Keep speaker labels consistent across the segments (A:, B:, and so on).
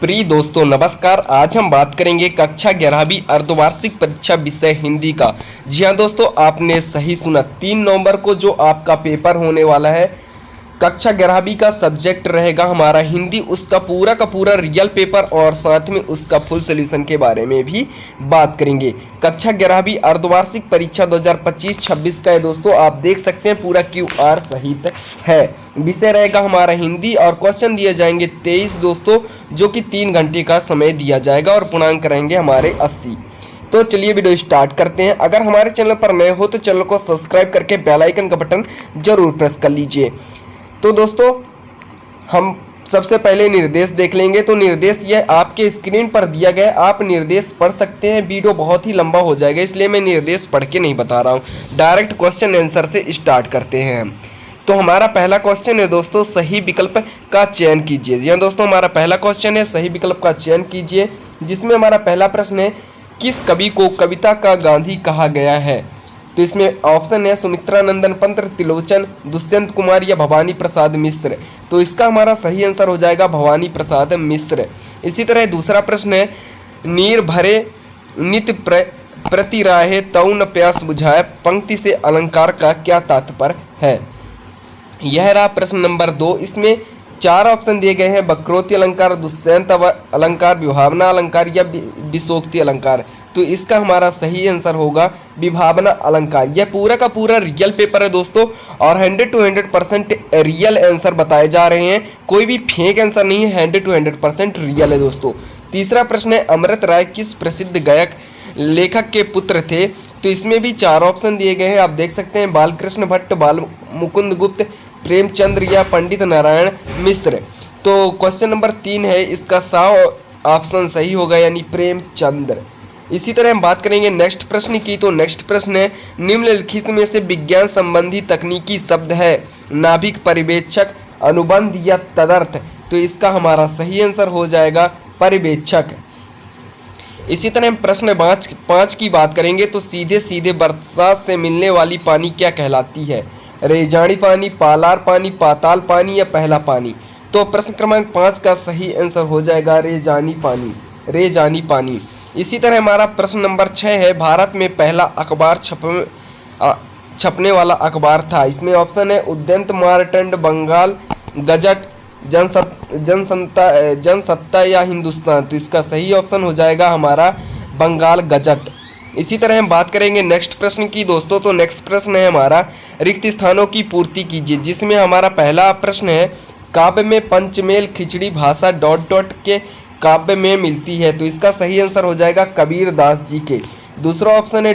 A: प्रिय दोस्तों नमस्कार। आज हम बात करेंगे कक्षा 11वीं अर्धवार्षिक परीक्षा विषय हिंदी का। जी हाँ दोस्तों, आपने सही सुना। 3 नवंबर को जो आपका पेपर होने वाला है, कक्षा 11वीं का सब्जेक्ट रहेगा हमारा हिंदी। उसका पूरा का पूरा रियल पेपर और साथ में उसका फुल सोल्यूशन के बारे में भी बात करेंगे। कक्षा 11वीं अर्धवार्षिक परीक्षा 2025-26 का है दोस्तों। आप देख सकते हैं पूरा QR सहित है। विषय रहेगा हमारा हिंदी और क्वेश्चन दिए जाएंगे 23 दोस्तों, जो कि 3 घंटे का समय दिया जाएगा और पूर्णांक रहेंगे हमारे 80। तो चलिए वीडियो स्टार्ट करते हैं। अगर हमारे चैनल पर नए हो तो चैनल को सब्सक्राइब करके बेल आइकन का बटन जरूर प्रेस कर लीजिए। तो दोस्तों हम सबसे पहले निर्देश देख लेंगे। तो निर्देश यह आपके स्क्रीन पर दिया गया है, आप निर्देश पढ़ सकते हैं। वीडियो बहुत ही लंबा हो जाएगा, इसलिए मैं निर्देश पढ़ के नहीं बता रहा हूँ। डायरेक्ट क्वेश्चन आंसर से स्टार्ट करते हैं। तो हमारा पहला क्वेश्चन है दोस्तों, सही विकल्प का चयन कीजिए। जी दोस्तों, हमारा पहला क्वेश्चन है सही विकल्प का चयन कीजिए, जिसमें हमारा पहला प्रश्न है किस कवि को कविता का गांधी कहा गया है। तो इसमें ऑप्शन है सुमित्रा नंदन पंत, त्रिलोचन, दुष्यंत कुमार या भवानी प्रसाद मिश्र। तो इसका हमारा सही आंसर हो जाएगा भवानी प्रसाद मिश्र। इसी तरह दूसरा प्रश्न है नीर भरे नित्य प्रति राहे तऊ न प्यास बुझाए, पंक्ति से अलंकार का क्या तात्पर्य है। यह रहा प्रश्न नंबर 2। इसमें 4 ऑप्शन दिए गए हैं, वक्रोक्ति अलंकार, दुष्यंत अलंकार, विभावना अलंकार या विशोक्ति अलंकार। तो इसका हमारा सही आंसर होगा विभावना अलंकार। यह पूरा का पूरा रियल पेपर है दोस्तों और 100 to 100% रियल आंसर बताए जा रहे हैं। कोई भी फेक आंसर नहीं है, 100 to 100% रियल है दोस्तों। तीसरा प्रश्न है अमृत राय किस प्रसिद्ध गायक लेखक के पुत्र थे। तो इसमें भी 4 ऑप्शन दिए गए हैं, आप देख सकते हैं बालकृष्ण भट्ट, बाल मुकुंद गुप्त, प्रेमचंद्र या पंडित नारायण मिश्र। तो क्वेश्चन नंबर 3 है, इसका सा ऑप्शन सही होगा, यानी प्रेमचंद्र। इसी तरह हम बात करेंगे नेक्स्ट प्रश्न की। तो नेक्स्ट प्रश्न है निम्नलिखित में से विज्ञान संबंधी तकनीकी शब्द है नाभिक, परिवेक्षक, अनुबंध या तदर्थ। तो इसका हमारा सही आंसर हो जाएगा परिवेक्षक। इसी तरह हम प्रश्न 5 की बात करेंगे। तो सीधे सीधे बरसात से मिलने वाली पानी क्या कहलाती है। रेजानी पानी, पालार पानी, पाताल पानी या पहला पानी। तो प्रश्न क्रमांक 5 का सही आंसर हो जाएगा रेजानी पानी, रेजानी पानी। इसी तरह हमारा प्रश्न नंबर 6 है भारत में पहला अखबार छपने वाला अखबार था। इसमें ऑप्शन है उद्यंत, मारटंड, बंगाल गजट, जनसत्ता या हिंदुस्तान। तो इसका सही ऑप्शन हो जाएगा हमारा बंगाल गजट। इसी तरह हम बात करेंगे नेक्स्ट प्रश्न की दोस्तों। तो नेक्स्ट प्रश्न है हमारा रिक्त स्थानों की पूर्ति कीजिए, जिसमें हमारा पहला प्रश्न है काव्य में पंचमेल खिचड़ी भाषा ... के काव्य में मिलती है। तो इसका सही आंसर हो जाएगा कबीर दास जी के। दूसरा ऑप्शन है ...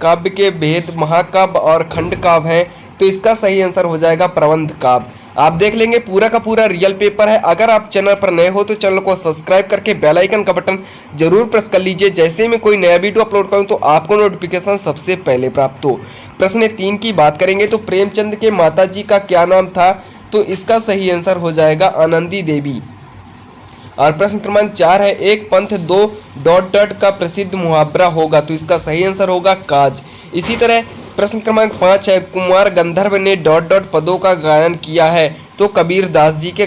A: काव्य के भेद महाकाव्य और खंड काव्य हैं। तो इसका सही आंसर हो जाएगा प्रबंध काव्य। आप देख लेंगे पूरा का पूरा रियल पेपर है। अगर आप चैनल पर नए हो तो चैनल को सब्सक्राइब करके बेल आइकन का बटन जरूर प्रेस कर लीजिए। जैसे मैं कोई नया वीडियो अपलोड करूं तो आपको नोटिफिकेशन सबसे पहले प्राप्त हो। प्रश्न 3 की बात करेंगे। तो प्रेमचंद के माता जी का क्या नाम था। तो इसका सही आंसर हो जाएगा आनंदी देवी। और प्रश्न क्रमांक 4 है एक पंथ 2... का प्रसिद्ध मुहावरा होगा। तो इसका सही आंसर होगा काज। इसी तरह प्रश्न क्रमांक 5 है कुमार गंधर्व ने ... पदों का गायन किया है। तो कबीर दास जी के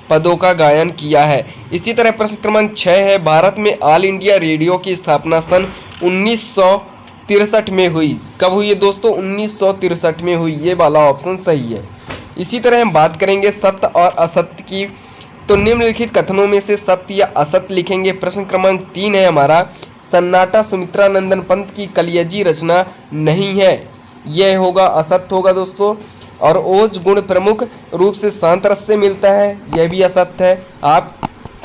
A: पदों का गायन किया है। इसी तरह प्रश्न क्रमांक 6 है भारत में ऑल इंडिया रेडियो की स्थापना सन 1963 में हुई। कब हुई है दोस्तों, 1963 में हुई। ये वाला ऑप्शन सही है। इसी तरह हम बात करेंगे सत्य और असत्य की। तो निम्नलिखित कथनों में से सत्य या असत्य लिखेंगे। प्रश्न क्रमांक 3 है हमारा सन्नाटा सुमित्रा नंदन पंत की कलियजी रचना नहीं है। यह होगा असत्य होगा दोस्तों। और ओज गुण प्रमुख रूप से शांत रस से मिलता है, यह भी असत्य है।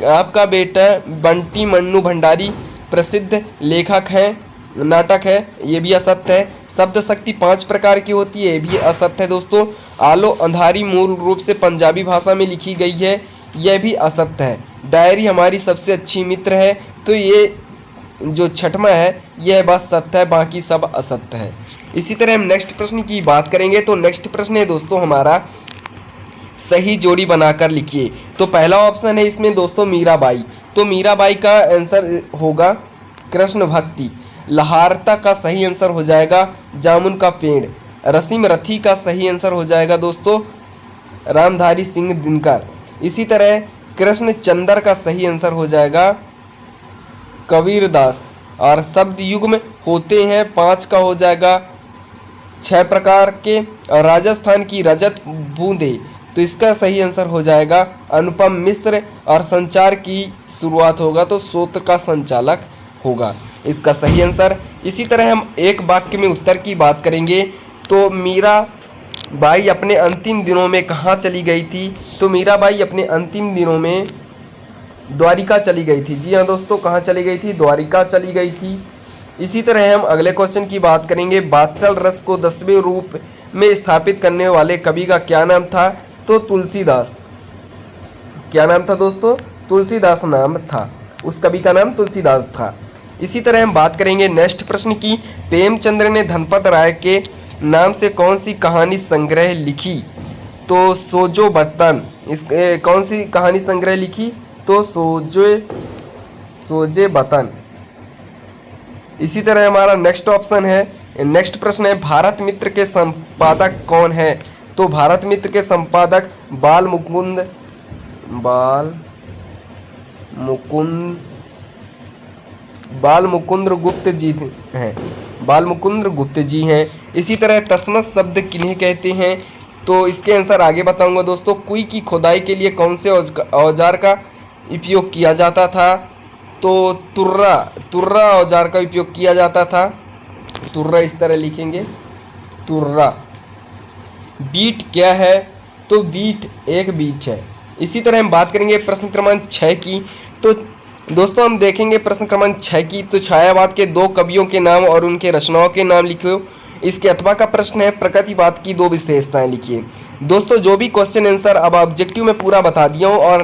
A: आपका बेटा बंटी मन्नू भंडारी प्रसिद्ध लेखक है, नाटक है, यह भी असत्य है। शब्द शक्ति 5 प्रकार की होती है, यह भी असत्य है दोस्तों। आलो अंधारी मूल रूप से पंजाबी भाषा में लिखी गई है, यह भी असत्य है। डायरी हमारी सबसे अच्छी मित्र है। तो ये जो छठवां है यह बात सत्य है, बाकी सब असत्य है। इसी तरह हम नेक्स्ट प्रश्न की बात करेंगे। तो नेक्स्ट प्रश्न है दोस्तों हमारा सही जोड़ी बनाकर लिखिए। तो पहला ऑप्शन है इसमें दोस्तों मीराबाई। तो मीराबाई का आंसर होगा कृष्ण भक्ति। लहारता का सही आंसर हो जाएगा जामुन का पेड़। रसीम रथी का सही आंसर हो जाएगा दोस्तों रामधारी सिंह दिनकर। इसी तरह कृष्ण चंद्र का सही आंसर हो जाएगा कबीरदास। और शब्द युग्म होते हैं 5 का हो जाएगा 6 प्रकार के। और राजस्थान की रजत बूंदे, तो इसका सही आंसर हो जाएगा अनुपम मिश्र। और संचार की शुरुआत होगा तो सूत्र का संचालक होगा इसका सही आंसर। इसी तरह हम एक वाक्य में उत्तर की बात करेंगे तो मीरा बाई अपने अंतिम दिनों में कहाँ चली गई थी? तो मीरा बाई अपने अंतिम दिनों में द्वारिका चली गई थी। जी हाँ दोस्तों, कहाँ चली गई थी? द्वारिका चली गई थी। इसी तरह हम अगले क्वेश्चन की बात करेंगे, वात्सल रस को 10वें रूप में स्थापित करने वाले कवि का क्या नाम था? तो तुलसीदास। क्या नाम था दोस्तों? तुलसीदास नाम था, उस कवि का नाम तुलसीदास था। इसी तरह हम बात करेंगे नेक्स्ट प्रश्न की, प्रेमचंद्र ने धनपत राय के नाम से कौन सी कहानी संग्रह लिखी? तो सोजो बतन। इस कौन सी कहानी संग्रह लिखी? तो सोजे बतन। इसी तरह हमारा नेक्स्ट ऑप्शन है, नेक्स्ट प्रश्न है, भारत मित्र के संपादक कौन है? तो भारत मित्र के संपादक बाल मुकुंद गुप्त जी हैं। बाल मुकुंद गुप्त जी हैं। इसी तरह तस्मत शब्द किन्हें कहते हैं? तो इसके आंसर आगे बताऊंगा दोस्तों। कुई की खुदाई के लिए कौन से औजार का उपयोग किया जाता था? तो तुर्रा औजार का उपयोग किया जाता था। तुर्रा इस तरह लिखेंगे, तुर्रा। बीट क्या है? तो बीट एक बीट है। इसी तरह हम बात करेंगे प्रश्न क्रमांक 6 की। तो दोस्तों हम देखेंगे प्रश्न क्रमांक 6 की, तो छायावाद के 2 कवियों के नाम और उनके रचनाओं के नाम लिखो। इसके अथवा का प्रश्न है, प्रकृतिवाद की 2 विशेषताएं लिखिए। दोस्तों जो भी क्वेश्चन आंसर अब ऑब्जेक्टिव में पूरा बता दिया हूँ और